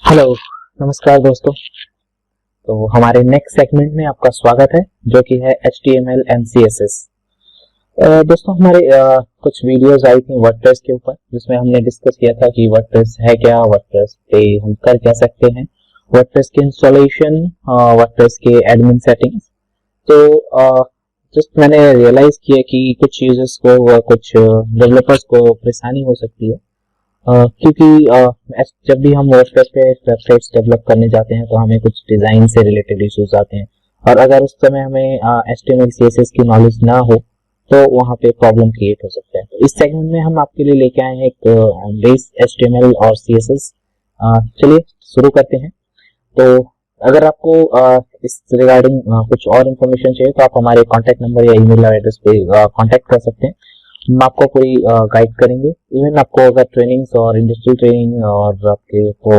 Hello, नमस्कार दोस्तों। तो हमारे नेक्स्ट सेगमेंट में आपका स्वागत है जो कि है HTML एंड CSS। दोस्तों हमारे कुछ वीडियोस आई थी वर्डप्रेस के ऊपर जिसमें हमने डिस्कस किया था कि वर्डप्रेस है क्या, वर्डप्रेस पे हम कर क्या सकते हैं, वर्डप्रेस के इंस्टॉलेशन, वर्डप्रेस के एडमिन सेटिंग्स। तो जस्ट मैंने रियलाइज किया कि कुछ यूजर्स को, कुछ डेवलपर्स को परेशानी हो सकती है क्योंकि जब भी हम वर्डप्रेस पे वेबसाइट्स डेवलप करने जाते हैं तो हमें कुछ डिजाइन से रिलेटेड इश्यूज आते हैं और अगर उस समय हमें HTML CSS की नॉलेज ना हो तो वहाँ पे प्रॉब्लम क्रिएट हो सकता है। तो इस सेगमेंट में हम आपके लिए लेके आए हैं एक बेस HTML और CSS। चलिए शुरू करते हैं। तो अगर आपको इस रिगार्डिंग कुछ और इन्फॉर्मेशन चाहिए तो आप हमारे कॉन्टैक्ट नंबर या ईमेल एड्रेस पे कॉन्टैक्ट कर सकते हैं। हम आपको पूरी गाइड करेंगे। इवन आपको अगर ट्रेनिंग्स और इंडस्ट्रियल ट्रेनिंग और आपके को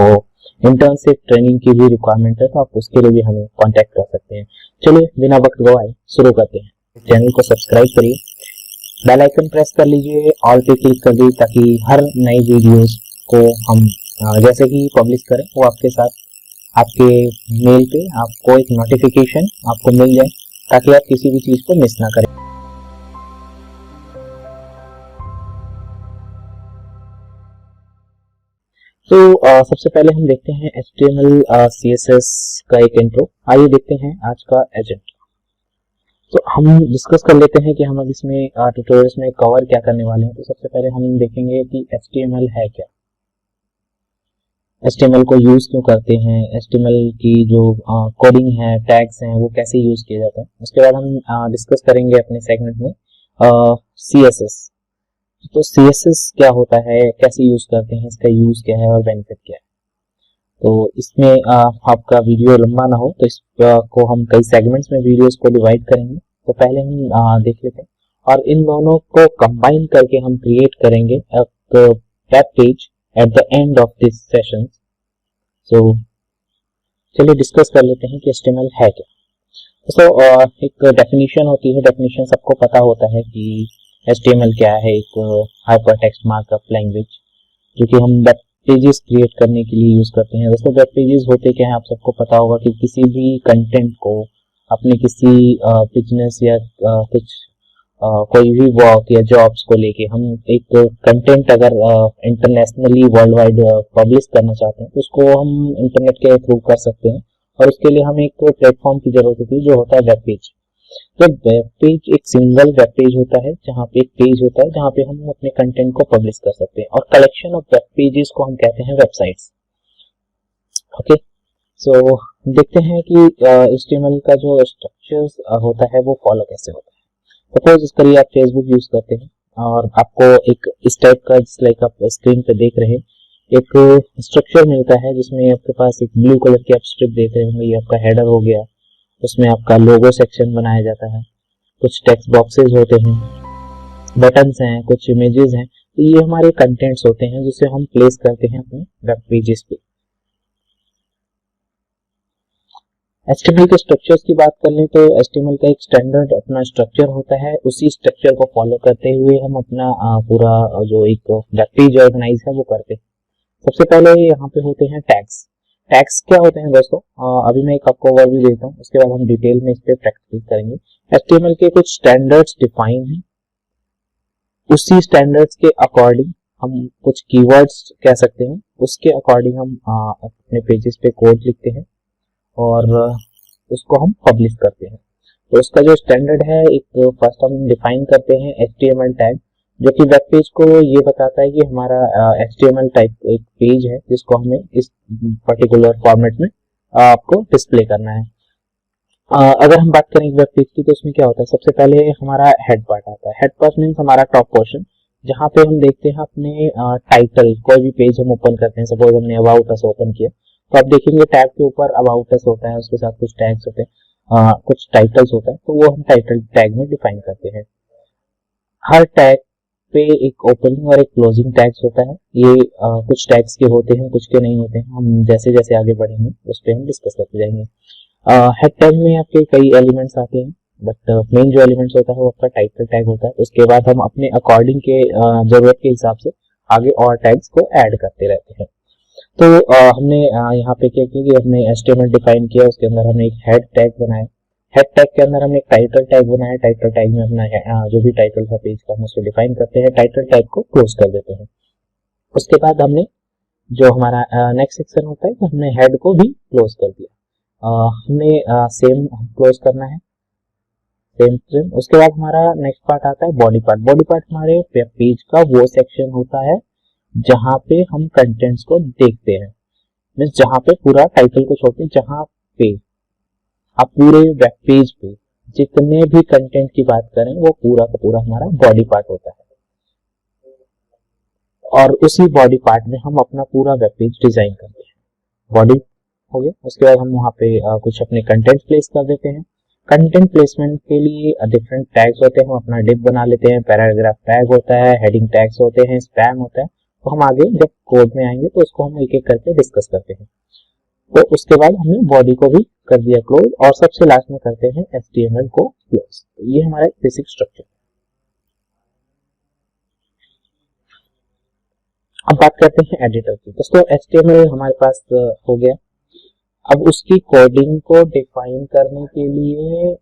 इंटर्नशिप ट्रेनिंग की भी रिक्वायरमेंट है तो आप उसके लिए भी हमें कांटेक्ट कर सकते हैं। चलिए बिना वक्त गवाए शुरू करते हैं। चैनल को सब्सक्राइब करिए, बेल आइकन प्रेस कर लीजिए, ऑल पे क्लिक कर दीजिए ताकि हर नई वीडियोस को हम जैसे ही पब्लिश करें वो आपके साथ आपके मेल पे आपको एक नोटिफिकेशन आपको मिल जाए ताकि आप किसी भी चीज को मिस ना करें। तो सबसे पहले हम देखते हैं HTML CSS का एक इंट्रो। आइए देखते हैं आज का एजेंडा। तो हम डिस्कस कर लेते हैं कि हम अब इसमें ट्यूटोरियल्स में कवर क्या करने वाले हैं। तो सबसे पहले हम देखेंगे कि HTML है क्या, HTML को यूज क्यों करते हैं, HTML की जो कोडिंग है, टैग्स हैं, वो कैसे यूज किए जाते हैं। उसके बाद हम डिस्कस करेंगे अपने सेगमेंट में CSS। तो CSS क्या होता है, कैसे यूज करते हैं, इसका यूज क्या है और बेनिफिट क्या है। तो इसमें आपका वीडियो लंबा ना हो तो इसको हम कई सेगमेंट्स में वीडियोस को डिवाइड करेंगे। तो पहले हम देख लेते हैं और इन दोनों को कंबाइन करके हम क्रिएट करेंगे एक web page at the end of this session. So चलिए डिस्कस कर लेते हैं कि HTML है क्या। एक डेफिनेशन होती है, डेफिनेशन सबको पता होता है कि HTML क्या है, एक हाइपर टेक्स्ट मार्कअप लैंग्वेज जो कि हम वेब पेजेस क्रिएट करने के लिए यूज करते हैं। दोस्तों वेब पेजेस होते क्या है आप सबको पता होगा कि किसी भी कंटेंट को अपने किसी बिजनेस या कुछ कोई भी वर्क या जॉब्स को लेके हम एक कंटेंट अगर इंटरनेशनली वर्ल्ड वाइड पब्लिश करना चाहते हैं तो उसको हम इंटरनेट के थ्रू कर सकते हैं और उसके लिए हमें एक प्लेटफॉर्म की जरूरत होती है जो होता है वेब पेज। तो वेब पेज एक सिंगल वेब पेज होता है जहाँ पे एक पेज होता है जहाँ पे हम अपने कंटेंट को पब्लिश कर सकते हैं और कलेक्शन ऑफ वेब पेजेस को हम कहते हैं वेबसाइट्स। ओके, सो देखते हैं कि HTML का जो स्ट्रक्चर्स होता है वो फॉलो कैसे होता है। सपोज करिए आप फेसबुक यूज करते हैं और आपको एक इस टाइप का लाइक आप स्क्रीन पे देख रहे हैं एक स्ट्रक्चर मिलता है जिसमें आपके पास एक ब्लू कलर की आप स्ट्रिप देख रहे होंगे, ये आपका हेडर हो गया, उसमें आपका लोगो सेक्शन बनाया जाता है, कुछ टेक्स्ट बॉक्सेस होते हैं, बटन्स हैं, कुछ इमेजेस हैं। तो ये हमारे कंटेंट्स होते हैं जिसे हम प्लेस करते हैं अपने वेब पेजेस पे। HTML के स्ट्रक्चर्स की बात कर लें तो HTML का एक स्टैंडर्ड अपना स्ट्रक्चर होता है, उसी स्ट्रक्चर को फॉलो करते हुए हम अपना पूरा जो एक वेब पेज ऑर्गेनाइज है वो करते हैं। सबसे पहले यहाँ पे होते हैं टैग्स। टैग्स क्या होते हैं दोस्तों, अभी मैं एक आपको ओवरव्यू देता हूँ, उसके बाद हम डिटेल में इस पे प्रैक्टिस करेंगे। HTML के कुछ स्टैंडर्ड्स डिफाइन हैं, उसी स्टैंडर्ड्स के अकॉर्डिंग हम कुछ कीवर्ड्स कह सकते हैं, उसके अकॉर्डिंग हम अपने पेजेस पे कोड लिखते हैं और उसको हम पब्लिश करते हैं। तो उसका जो स्टैंडर्ड है एक फर्स्ट हम डिफाइन करते हैं HTML टैग जो कि वेब पेज को ये बताता है कि हमारा HTML टाइप एक पेज है जिसको हमें इस पर्टिकुलर फॉर्मेट में आपको डिस्प्ले करना है। अगर हम बात करें वेब पेज की तो उसमें क्या होता है, सबसे पहले हमारा हेड पार्ट आता है। हेड पार्ट मीन्स हमारा टॉप पोर्शन जहाँ पे हम देखते हैं अपने टाइटल, कोई भी पेज हम ओपन करते हैं, सपोज हमने अबाउट अस ओपन किया तो आप देखेंगे टैग के ऊपर अबाउट अस होता है, उसके साथ कुछ टैग्स होते हैं, कुछ टाइटल्स होता है, तो वो हम टाइटल टैग में डिफाइन करते हैं। हर टैग पे एक ओपनिंग और एक क्लोजिंग टैग्स होता है। ये कुछ टैग्स के होते हैं, कुछ के नहीं होते हैं। हम जैसे जैसे आगे बढ़ेंगे उस पर हम डिस्कस करते जाएंगे। हेड टैग में आपके कई एलिमेंट्स आते हैं बट मेन जो एलिमेंट्स होता है वो आपका टाइटल टैग होता है। उसके बाद हम अपने अकॉर्डिंग के जरूरत के हिसाब से आगे और टैग्स को ऐड करते रहते हैं। तो हमने यहाँ पे क्या किया कि हमने HTML डिफाइन किया, उसके अंदर हमने एक हेड टैग बनाया, हेड टैग के अंदर हमने एक टाइटल टैग बनाया, टाइटल टैग में अपना जो भी टाइटल था पेज का हम उसको डिफाइन करते हैं, टाइटल टैग को क्लोज कर देते हैं। उसके बाद हमने जो हमारा नेक्स्ट सेक्शन होता है कि हमने हेड को भी क्लोज कर दिया, हमने सेम क्लोज करना है, सेम। उसके बाद हमारा नेक्स्ट पार्ट आता है बॉडी पार्ट। बॉडी पार्ट हमारे वेब पेज का वो सेक्शन होता है जहाँ पे हम कंटेंट्स को देखते हैं, मीन्स जहाँ पे पूरा टाइटल को छोड़ के जहाँ पे आप पूरे वेब पेज पे जितने भी कंटेंट की बात करें वो पूरा का पूरा हमारा बॉडी पार्ट होता है, और उसी बॉडी पार्ट में हम अपना पूरा वेब पेज डिजाइन करते हैं। बॉडी हो गया, उसके बाद हम वहाँ पे कुछ अपने कंटेंट प्लेस कर देते हैं। कंटेंट प्लेसमेंट के लिए डिफरेंट टैग्स होते हैं, हम अपना डिव बना लेते हैं, पैराग्राफ टैग होता है, हेडिंग टैग्स होते हैं, स्पैम होता है। तो हम आगे जब कोड में आएंगे तो उसको हम एक एक करके डिस्कस करते हैं। तो उसके बाद हमने बॉडी को भी कर दिया क्लोज, और सबसे लास्ट में करते हैं HTML को क्लोज। तो ये हमारा बेसिक स्ट्रक्चर। अब बात करते हैं एडिटर की। दोस्तों HTML हमारे पास हो गया। अब उसकी कोडिंग को डिफाइन करने के लिए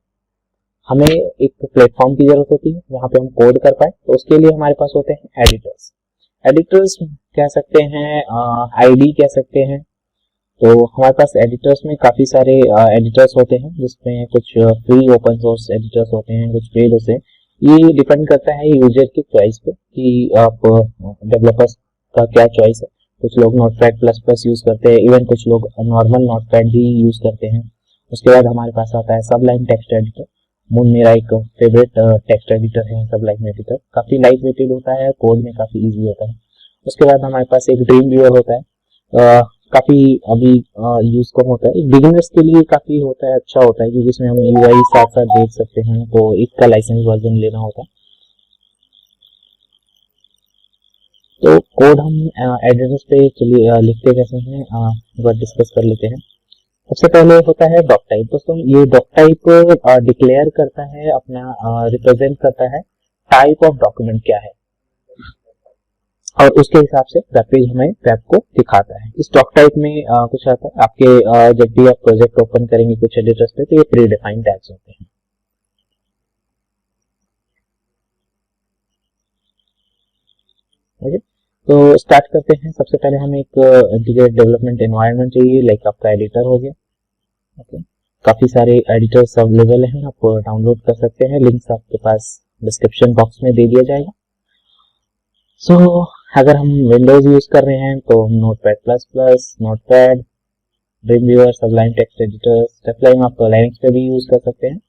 हमें एक प्लेटफॉर्म की जरूरत होती है जहाँ पे हम कोड कर पाए, तो उसके लिए हमारे पास होते हैं एडिटर्स। एडिटर्स कह सकते हैं, आईडी कह सकते हैं। तो हमारे पास एडिटर्स में काफी सारे एडिटर्स होते हैं, जिसमें कुछ फ्री ओपन सोर्स एडिटर्स होते हैं, कुछ पेड होते हैं। ये डिपेंड करता है यूजर की चॉइस पे कि आप डेवलपर्स का क्या चॉइस है। कुछ लोग नोटपैड प्लस प्लस यूज करते हैं, इवन कुछ लोग नॉर्मल नोटपैड भी यूज करते हैं। उसके बाद हमारे पास आता है सबलाइन टेक्स्ट एडिटर। मेरा एक फेवरेट टेक्स्ट एडिटर है सबलाइन एडिटर, काफी लाइट वेटेड होता है, कोड में काफी इजी होता है। उसके बाद हमारे पास एक ड्रीम व्यूअर होता है, काफी अभी यूज कम होता है, बिगिनर्स के लिए काफी होता है, अच्छा होता है, क्योंकि इसमें हम यूआई साथ साथ देख सकते हैं। तो इसका लाइसेंस वर्जन लेना होता है। तो कोड हम एडिटर्स पे चलिए लिखते कैसे हैं एक बार डिस्कस कर लेते हैं। सबसे पहले होता है डॉक टाइप। दोस्तों ये डॉक टाइप डिक्लेयर करता है अपना, रिप्रेजेंट करता है टाइप ऑफ डॉक्यूमेंट क्या है, और उसके हिसाब से वेब पेज हमें वेब को दिखाता है। इस डॉक टाइप में कुछ आता है आपके, जब भी आप प्रोजेक्ट ओपन करेंगे कुछ एडिटर्स पे तो ये प्री डिफाइंड टैग्स होते हैं। ओके, तो स्टार्ट करते हैं। सबसे पहले हमें एक इंटीग्रेटेड डेवलपमेंट एनवायरनमेंट चाहिए, लाइक आपका एडिटर हो गया। ओके, काफी सारे एडिटर्स अवेलेबल हैं, आप डाउनलोड कर सकते हैं, लिंक्स आपके पास डिस्क्रिप्शन बॉक्स में दे दिया जाएगा। सो अगर हम विंडोज यूज कर रहे हैं तो हम Notepad plus plus, Notepad, Dreamweaver, Sublime text editor, Sublime आप लाइनक्स पे भी यूज कर सकते हैं।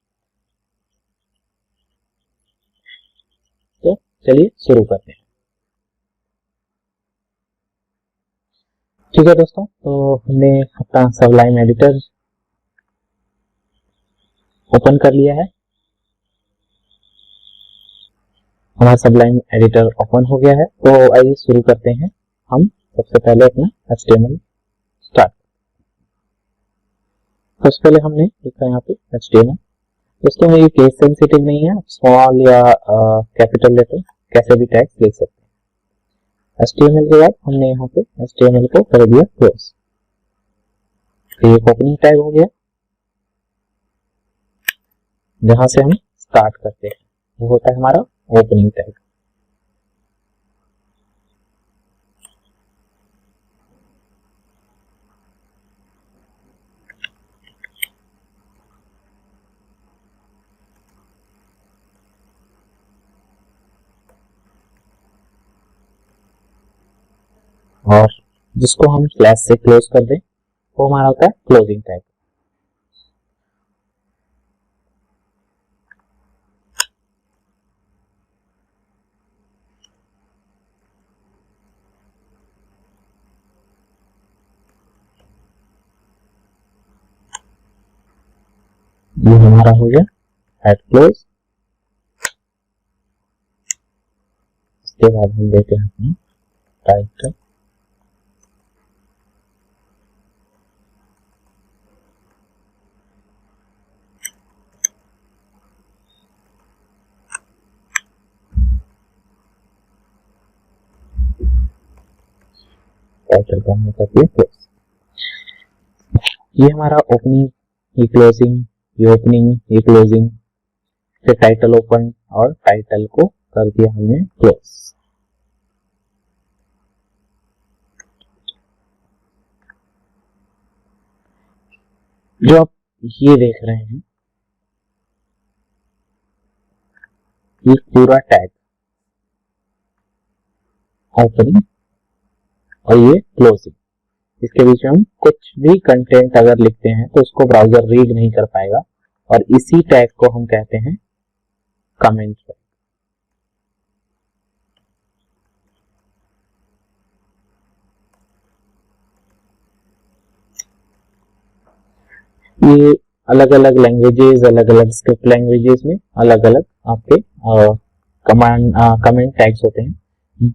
तो चलिए शुरू करते हैं। ठीक है दोस्तों, तो हमने अपना सबलाइन एडिटर ओपन कर लिया है। हमारा सबलाइन एडिटर ओपन हो गया है, तो आइए शुरू करते हैं। हम सबसे पहले अपना HTML स्टार्ट। सबसे पहले हमने लिखा यहाँ पे HTML। दोस्तों ये केस सेंसिटिव नहीं है, स्मॉल या कैपिटल लेटर कैसे भी टैग्स लिख सकते हैं। HTML के बाद हमने यहाँ पे HTML को कर दिया क्लोज। तो ये ओपनिंग टैग हो गया, जहां से हम स्टार्ट करते हैं वो होता है हमारा ओपनिंग टैग। और जिसको हम स्लैश से क्लोज कर दें वो हमारा होता है क्लोजिंग टैग। ये हमारा हो गया एट क्लोज। इसके बाद हम देते हैं अपना टाइटल। टाइटल को हमने कर दिया क्लोज। ये हमारा ओपनिंग, ये क्लोजिंग, ये ओपनिंग, ये क्लोजिंग, फिर टाइटल ओपन और टाइटल को कर दिया हमने क्लोज। जो आप ये देख रहे हैं ये पूरा टैग ओपनिंग और ये क्लोजिंग, इसके बीच में हम कुछ भी कंटेंट अगर लिखते हैं तो उसको ब्राउजर रीड नहीं कर पाएगा और इसी टैग को हम कहते हैं कमेंट टैग। ये अलग अलग लैंग्वेजेस, अलग अलग स्क्रिप्ट लैंग्वेजेस में अलग अलग आपके कमेंट टैग्स होते हैं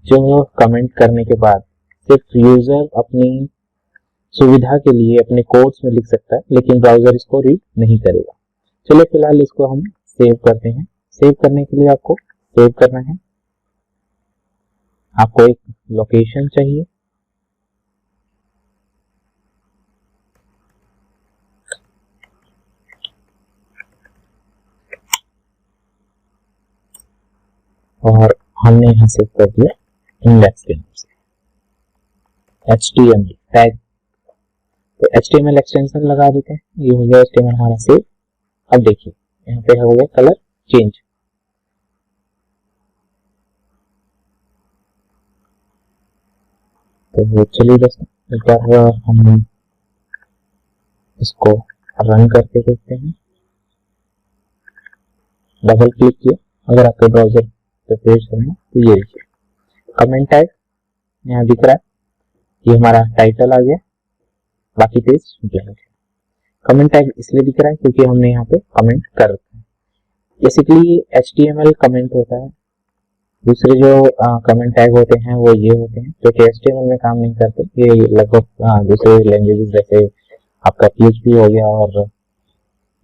जो कमेंट करने के बाद सिर्फ यूजर अपनी सुविधा के लिए अपने कोड्स में लिख सकता है, लेकिन ब्राउजर इसको रीड नहीं करेगा। चलिए फिलहाल इसको हम सेव करते हैं। सेव करने के लिए आपको सेव करना है, आपको एक लोकेशन चाहिए, और हमने यहां सेव कर दिया इंडेक्स के नाम से HTML टैग। तो HTML एक्सटेंशन लगा देते हैं, ये हो गया HTML हमारा सेव। अब देखिए यहाँ पे हो गया कलर चेंज। तो चलिए दोस्तों एक बार हम इसको रन करके देखते हैं। डबल क्लिक किया, अगर आपके ब्राउजर पे पेज करना तो ये देखिए कमेंट टैग यहाँ दिख रहा है, ये हमारा टाइटल आ गया, बाकी पेज ब्लैंक है। कमेंट टैग इसलिए दिख रहा है क्योंकि हमने यहाँ पे कमेंट कर रखा है। बेसिकली HTML कमेंट होता है, दूसरे जो कमेंट टैग होते हैं वो ये होते हैं जो कि HTML में काम नहीं करते। ये लगभग दूसरे लैंग्वेजेस जैसे आपका PHP हो गया और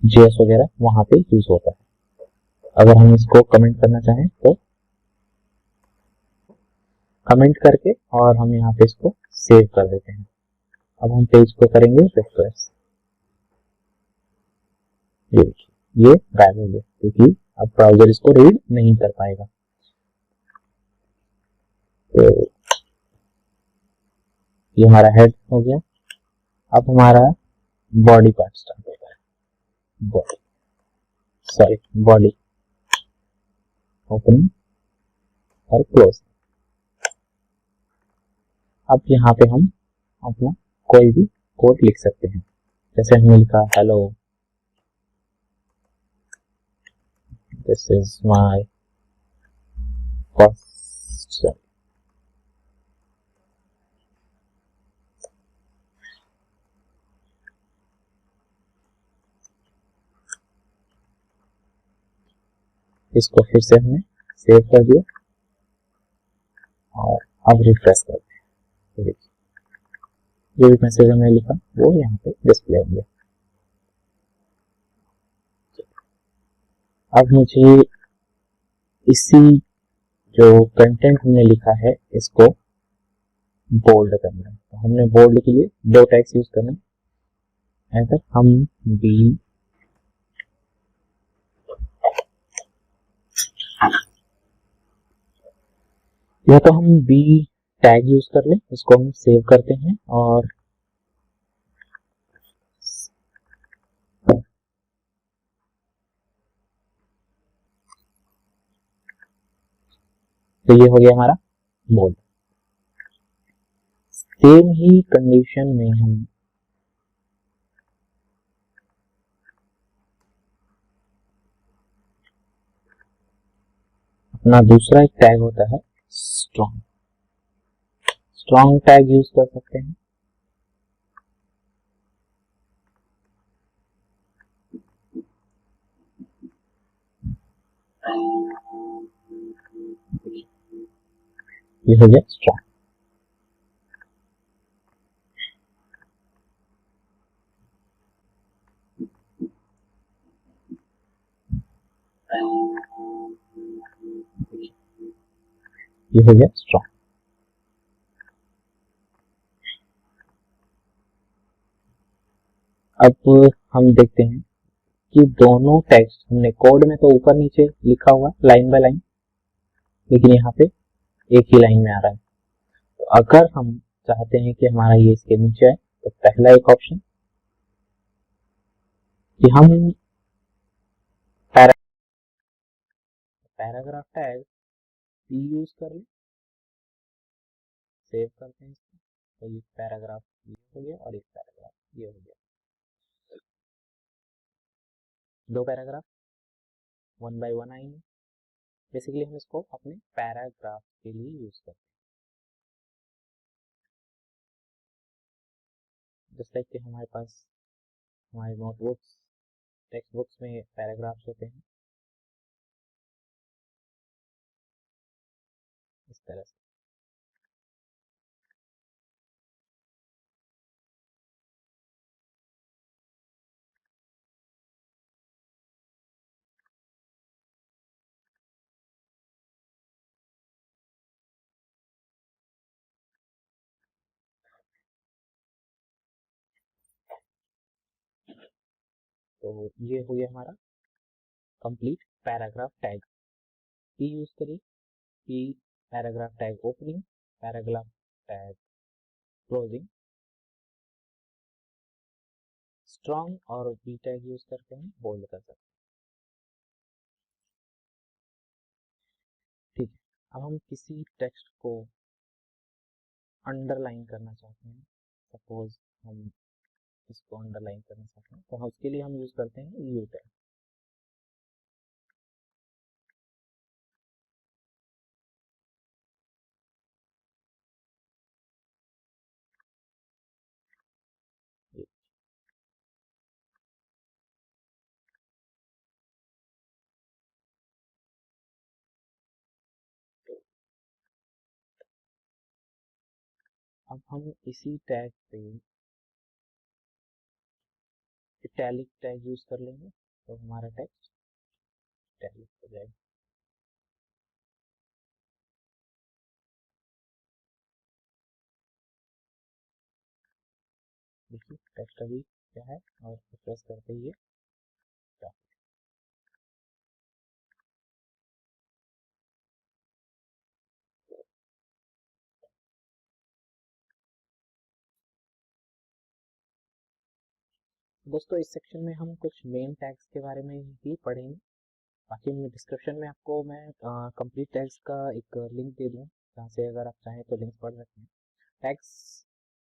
JS वगैरह वहां पे यूज होता है। अगर हम इसको कमेंट करना चाहें तो कमेंट करके और हम यहाँ पे इसको सेव कर देते हैं। अब हम पेज को करेंगे रिफ्रेश, ये देखिए ये गायब हो गया क्योंकि अब ब्राउजर इसको रीड नहीं कर पाएगा। तो ये हमारा हेड हो गया। अब हमारा बॉडी पार्ट स्टार्ट होता है, बॉडी ओपनिंग और क्लोज। अब यहाँ पे हम अपना कोई भी कोड लिख सकते हैं, जैसे हमने लिखा hello this is my first, इसको फिर से हमने सेव कर दिया और अब रिफ्रेश करते हैं। देखिए जो भी मैसेज हमने लिखा वो यहाँ पे डिस्प्ले होंगे। अब मुझे इसी जो कंटेंट हमने लिखा है इसको बोल्ड करना है, तो हमने बोल्ड के लिए दो टैग्स यूज करना है। अगर हम बी या तो हम बी टैग यूज कर लें, इसको हम सेव करते हैं और तो ये हो गया हमारा बोल्ड। सेम ही कंडीशन में हम अपना दूसरा एक टैग होता है स्ट्रॉन्ग, स्ट्रॉन्ग टैग यूज कर सकते हैं। ये हो गया स्ट्रॉन्ग। ये हो गया स्ट्रॉन्ग। अब हम देखते हैं कि दोनों टेक्स्ट हमने कोड में तो ऊपर नीचे लिखा हुआ है लाइन बाय लाइन, लेकिन यहाँ पे एक ही लाइन में आ रहा है। तो अगर हम चाहते हैं कि हमारा ये इसके नीचे है, तो पहला एक ऑप्शन कि हम पैराग्राफ टैग यूज कर लें, सेव करते हैं इसको, तो ये पैराग्राफ ये हो गया और एक पैराग्राफ ये हो गया, दो पैराग्राफ वन बाय वन आएंगे। बेसिकली हम इसको अपने पैराग्राफ के लिए यूज करते हैं। जस्ट लाइक कि हमारे पास हमारे नोटबुक्स टेक्स्ट बुक्स में पैराग्राफ्स होते हैं, इस तरह से। तो ये हो गया हमारा कंप्लीट पैराग्राफ टैग। की यूज करिए कि paragraph tag opening, paragraph tag closing, strong और बी टैग यूज करके हम बोल्ड कर सकते हैं। ठीक है, अब हम किसी टेक्स्ट को अंडरलाइन करना चाहते हैं, सपोज हम इसको अंडरलाइन करना चाहते हैं, तो उसके लिए हम यूज करते हैं यू टैग। अब हम इसी टैग पे इटैलिक टैग यूज कर लेंगे, तो हमारा टेक्स्ट इटैलिक हो जाएगा। देखिए टेक्स्ट अभी क्या है, और प्रेस करते ही ये क्या। दोस्तों इस सेक्शन में हम कुछ मेन टैग्स के बारे में ही पढ़ेंगे। बाकी डिस्क्रिप्शन में आपको मैं कंप्लीट टैग्स का एक लिंक दे दूँ, जहाँ से अगर आप चाहें तो लिंक पढ़ सकते हैं। टैग्स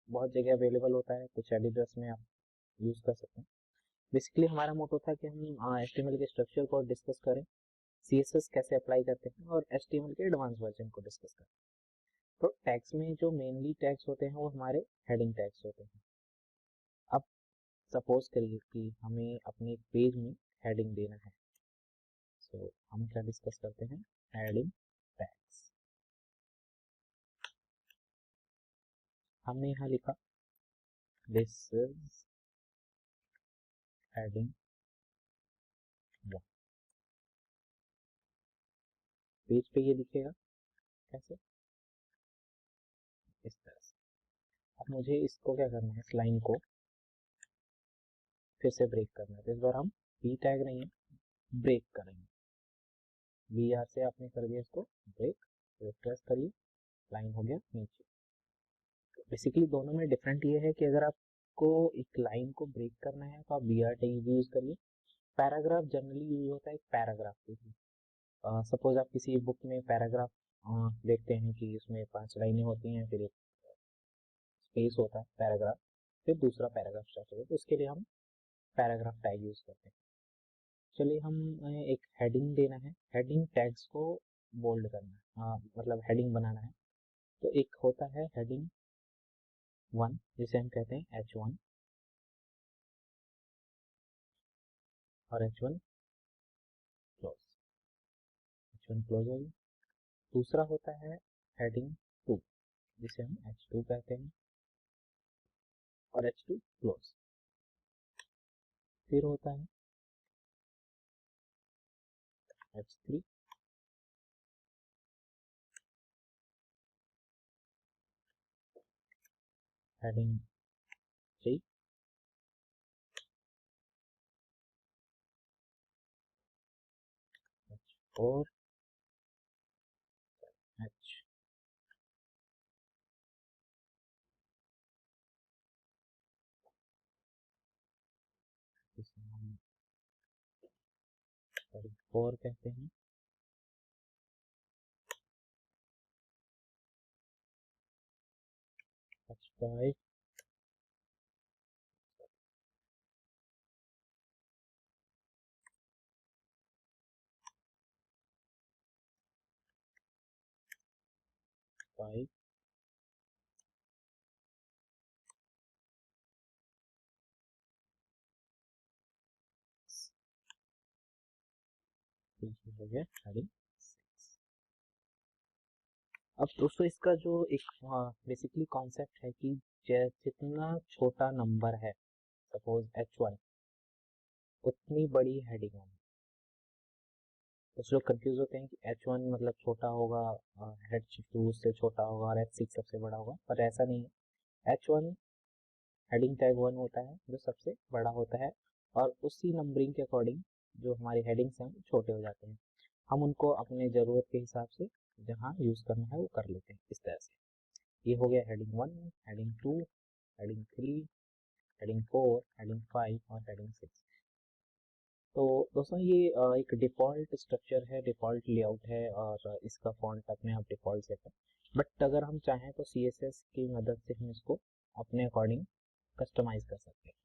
बहुत जगह अवेलेबल होता है, कुछ एडिटर्स में आप यूज़ कर सकते हैं। बेसिकली हमारा मोटो था कि हम HTML के स्ट्रक्चर को डिस्कस करें, CSS कैसे अप्लाई करते हैं, और HTML के एडवांस वर्जन को डिस्कस करें। तो टैग्स में जो मेनली टैग्स होते हैं वो हमारे हेडिंग टैग्स होते हैं। अब सपोज करिए कि हमें अपने पेज में हेडिंग देना है, तो हम क्या डिस्कस करते हैं, हेडिंग टैग्स। हमने यहाँ लिखा दिस इज हेडिंग 1, पेज पे ये दिखेगा कैसे, इस तरह से। अब मुझे इसको क्या करना है, इस लाइन को फिर से ब्रेक करना है, तो इस बार हम बी टैग नहीं है, ब्रेक करेंगे। बी आर से आपने कर दिया इसको ब्रेक, प्रेस करिए, लाइन हो गया नीचे। बेसिकली दोनों में डिफरेंट ये है कि अगर आपको एक लाइन को ब्रेक करना है तो आप बी आर टैग यूज करिए। पैराग्राफ जनरली यूज होता है एक पैराग्राफ के लिए। सपोज आप किसी बुक में पैराग्राफ देखते हैं कि उसमें 5 लाइनें होती हैं, फिर एक स्पेस होता है पैराग्राफ, फिर दूसरा पैराग्राफ स्टार्ट होता है, तो उसके लिए हम पैराग्राफ टैग यूज करते हैं। चलिए हम एक हेडिंग देना है, हेडिंग टैग्स को बोल्ड करना है, मतलब हेडिंग बनाना है। तो एक होता है हेडिंग 1 जिसे हम कहते हैं H1 और H1 क्लोज, H1 क्लोज हो गया। दूसरा होता है हेडिंग 2 जिसे हम H2 कहते हैं और H2 क्लोज। फिर होता है H3, हेडिंग 3 और एच। इसे हम 4 कहते हैं। H5 5 हो गया हेडिंग 6। अब दोस्तों इसका जो एक बेसिकली कॉन्सेप्ट है कि जितना छोटा नंबर है, सपोज H1, उतनी बड़ी हेडिंग होगी। कुछ लोग कंफ्यूज होते हैं कि H1 मतलब छोटा होगा, H2 उससे छोटा होगा और H6 सबसे बड़ा होगा, पर ऐसा नहीं है। H1 हेडिंग टैग 1 होता है जो सबसे बड़ा होता है, और उसी नंबरिंग के अकॉर्डिंग जो हमारे हेडिंग्स हैं वो छोटे हो जाते हैं। हम उनको अपने ज़रूरत के हिसाब से जहाँ यूज़ करना है वो कर लेते हैं इस तरह से। ये हो गया heading 1, heading 2, heading 3, heading 4, heading 5 और हेडिंग 6। तो दोस्तों ये एक डिफ़ॉल्ट स्ट्रक्चर है, डिफ़ॉल्ट लेआउट है, और इसका फॉन्ट अपने आप डिफ़ॉल्ट सेट है। बट अगर हम चाहें तो CSS की मदद से हम इसको अपने अकॉर्डिंग कस्टमाइज कर सकते हैं।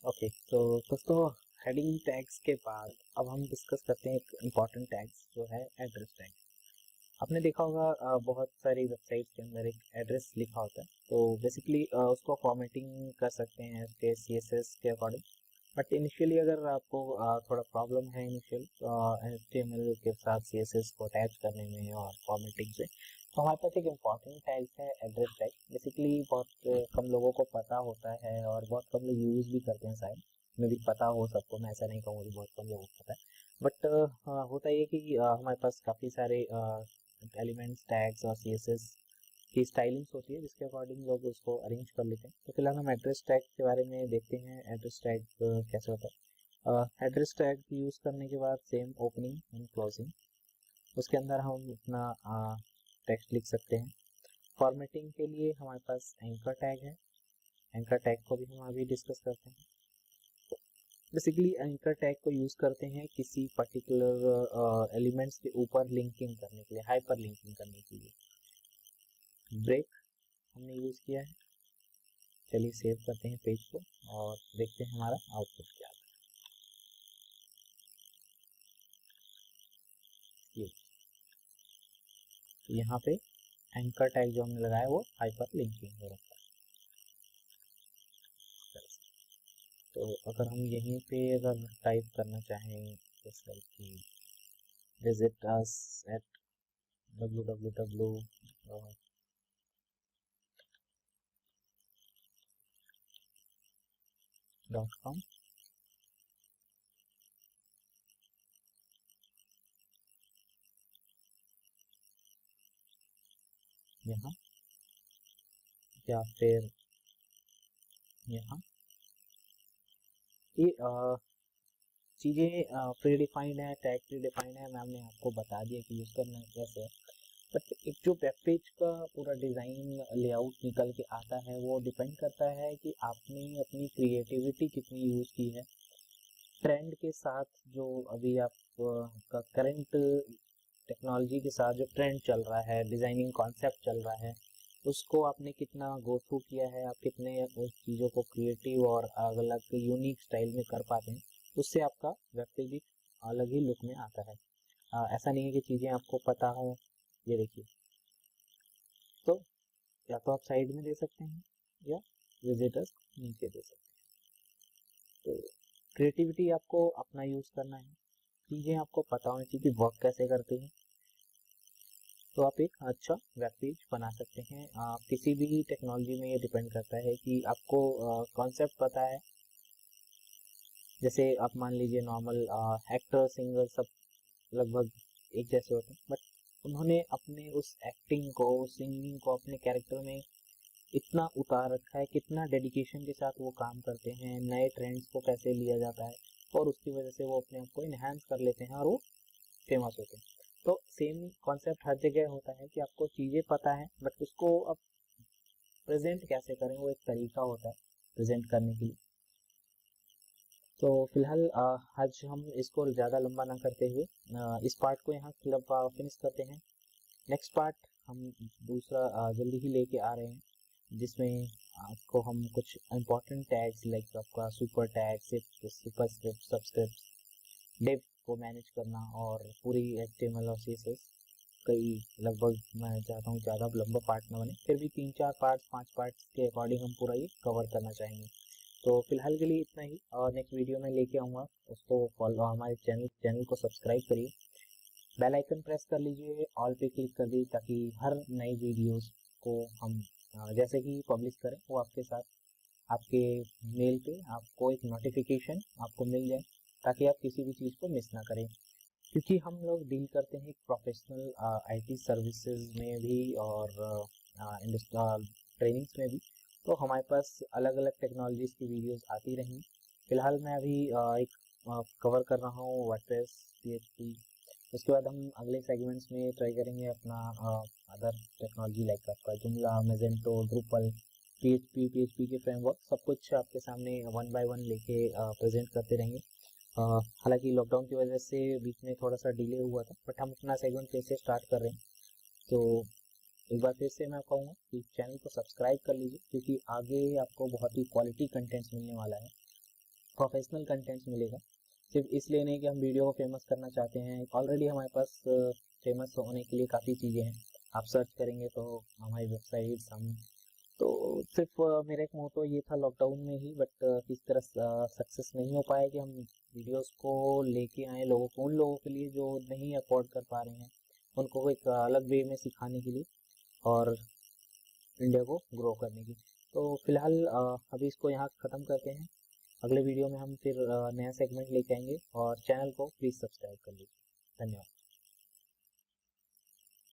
ओके, तो दोस्तों हेडिंग टैग्स के बाद अब हम डिस्कस करते हैं एक इम्पॉर्टेंट टैग्स जो है एड्रेस टैग। आपने देखा होगा बहुत सारी वेबसाइट्स के अंदर एक एड्रेस लिखा होता है, तो बेसिकली उसको फॉर्मेटिंग कर सकते हैं इसके CSS के अकॉर्डिंग। बट इनिशियली अगर आपको थोड़ा प्रॉब्लम है इनिशियल HTML के साथ CSS को अटैच करने में और फॉर्मेटिंग से, तो हमारे पास एक इम्पॉर्टेंट टैग है एड्रेस टैग। बेसिकली बहुत कम लोगों को पता होता है और बहुत कम लोग यूज़ भी करते हैं, शायद में भी पता हो सबको, मैं ऐसा नहीं कहूँगी बहुत कम लोगों को पता है। बट होता ये कि हमारे पास काफ़ी सारे एलिमेंट्स, टैग्स और CSS की स्टाइलिंग्स होती है जिसके अकॉर्डिंग लोग उसको अरेंज कर लेते हैं। तो फिलहाल हम एड्रेस टैग के बारे में देखते हैं, एड्रेस टैग कैसे होता है। एड्रेस टैग यूज़ करने के बाद सेम ओपनिंग एंड क्लोजिंग, उसके अंदर हम अपना टेक्स्ट लिख सकते हैं। फॉर्मेटिंग के लिए हमारे पास एंकर टैग है, एंकर टैग को भी हम अभी डिस्कस करते हैं। बेसिकली एंकर टैग को यूज़ करते हैं किसी पर्टिकुलर एलिमेंट्स के ऊपर लिंकिंग करने के लिए, हाइपर लिंकिंग करने के लिए। ब्रेक हमने यूज़ किया है। चलिए सेव करते हैं पेज को और देखते हैं हमारा आउटपुट क्या आता है। ये तो यहाँ पे एंकर टैग जो हमने लगाया वो हाइपर लिंकिंग हो रखा है। तो अगर हम यहीं पे अगर टाइप करना चाहें जैसे कि विजिट अस एट www.com, यहाँ या फिर यहाँ, ये चीज़ें प्री डिफाइंड है, टैग प्री डिफाइंड है, मैम ने आपको बता दिया कि यूज़ करना कैसे है। बट एक जो वेब पेज का पूरा डिज़ाइन लेआउट निकल के आता है वो डिपेंड करता है कि आपने अपनी क्रिएटिविटी कितनी यूज़ की है। ट्रेंड के साथ जो अभी आप का करंट टेक्नोलॉजी के साथ जो ट्रेंड चल रहा है, डिज़ाइनिंग कॉन्सेप्ट चल रहा है, उसको आपने कितना गो थ्रू किया है, आप कितने उस चीज़ों को क्रिएटिव और अलग यूनिक स्टाइल में कर पाते हैं, उससे आपका वेब पेज एक अलग ही लुक में आता है। ऐसा नहीं है कि चीज़ें आपको पता हो। ये देखिए, तो या तो आप साइड में दे सकते हैं या विजिटर्स नीचे दे सकते हैं। तो क्रिएटिविटी आपको अपना यूज़ करना है, चीज़ें आपको पता होनी चाहिए कि वर्क कैसे करती हैं, तो आप एक अच्छा वेब पेज बना सकते हैं। किसी भी टेक्नोलॉजी में ये डिपेंड करता है कि आपको कॉन्सेप्ट पता है। जैसे आप मान लीजिए नॉर्मल एक्टर, सिंगर सब लगभग एक जैसे होते हैं, बट उन्होंने अपने उस एक्टिंग को, सिंगिंग को अपने कैरेक्टर में इतना उतार रखा है, कितना डेडिकेशन के साथ वो काम करते हैं, नए ट्रेंड्स को कैसे लिया जाता है और उसकी वजह से वो अपने आप को इनहेंस कर लेते हैं और वो फेमस होते हैं। तो सेम कॉन्सेप्ट हर जगह होता है कि आपको चीज़ें पता है बट उसको अब प्रेजेंट कैसे करें, वो एक तरीका होता है प्रेजेंट करने के लिए। तो फिलहाल आज हम इसको ज़्यादा लंबा ना करते हुए इस पार्ट को यहाँ फिनिश करते हैं। नेक्स्ट पार्ट हम दूसरा जल्दी ही लेके आ रहे हैं, जिसमें आपको हम कुछ इम्पोर्टेंट टैग्स लाइक आपका super tag, super script, subscript, div को मैनेज करना और पूरी HTML और CSS कई लगभग मैं चाहता हूँ ज़्यादा लंबा पार्ट ना बने, फिर भी 3-4 पार्ट्स 5 पार्ट्स के अकॉर्डिंग हम पूरा ये कवर करना चाहेंगे। तो फिलहाल के लिए इतना ही, और नेक्स्ट वीडियो में लेके आऊँगा, उसको फॉलो, हमारे चैनल को सब्सक्राइब करिए, बेल आइकन प्रेस कर लीजिए, ऑल पे क्लिक कर दीजिए ताकि हर नई वीडियोस को हम जैसे ही पब्लिश करें वो आपके साथ आपके मेल पे आपको एक नोटिफिकेशन आपको मिल जाए, ताकि आप किसी भी चीज़ को मिस ना करें। क्योंकि हम लोग डील करते हैं प्रोफेशनल IT सर्विसेज में भी और ट्रेनिंग्स में भी, तो हमारे पास अलग अलग टेक्नोलॉजीज़ की वीडियोस आती रहेंगी। फिलहाल मैं अभी एक कवर कर रहा हूँ वर्डप्रेस, PHP। उसके बाद हम अगले सेगमेंट्स में ट्राई करेंगे अपना अदर टेक्नोलॉजी लाइक आपका जुमला, मेजेंटो, ड्रूपल, PHP के फ्रेमवर्क, सब कुछ आपके सामने 1 बाय 1 लेके प्रेजेंट करते रहेंगे। हालांकि लॉकडाउन की वजह से बीच में थोड़ा सा डिले हुआ था, बट हम अपना सेगमेंट फिर से स्टार्ट कर रहे हैं। तो एक बार फिर से मैं कहूँगा कि चैनल को सब्सक्राइब कर लीजिए, क्योंकि आगे आपको बहुत ही क्वालिटी कंटेंट्स मिलने वाला है, प्रोफेशनल कंटेंट्स मिलेगा। सिर्फ इसलिए नहीं कि हम वीडियो को फेमस करना चाहते हैं, ऑलरेडी हमारे पास फेमस होने के लिए काफ़ी चीज़ें हैं। आप सर्च करेंगे तो हमारी वेबसाइट्स, हम तो सिर्फ मेरा एक मोटो ये था लॉकडाउन में ही, बट किस तरह सक्सेस नहीं हो पाया कि हम वीडियोस को लेके आए लोगों को, उन लोगों के लिए जो नहीं अफोर्ड कर पा रहे हैं, उनको एक अलग वे में सिखाने के लिए और इंडिया को ग्रो करने की। तो फिलहाल अभी इसको यहाँ ख़त्म करते हैं। अगले वीडियो में हम फिर नया सेगमेंट लेके आएंगे, और चैनल को प्लीज़ सब्सक्राइब कर लीजिए। धन्यवाद।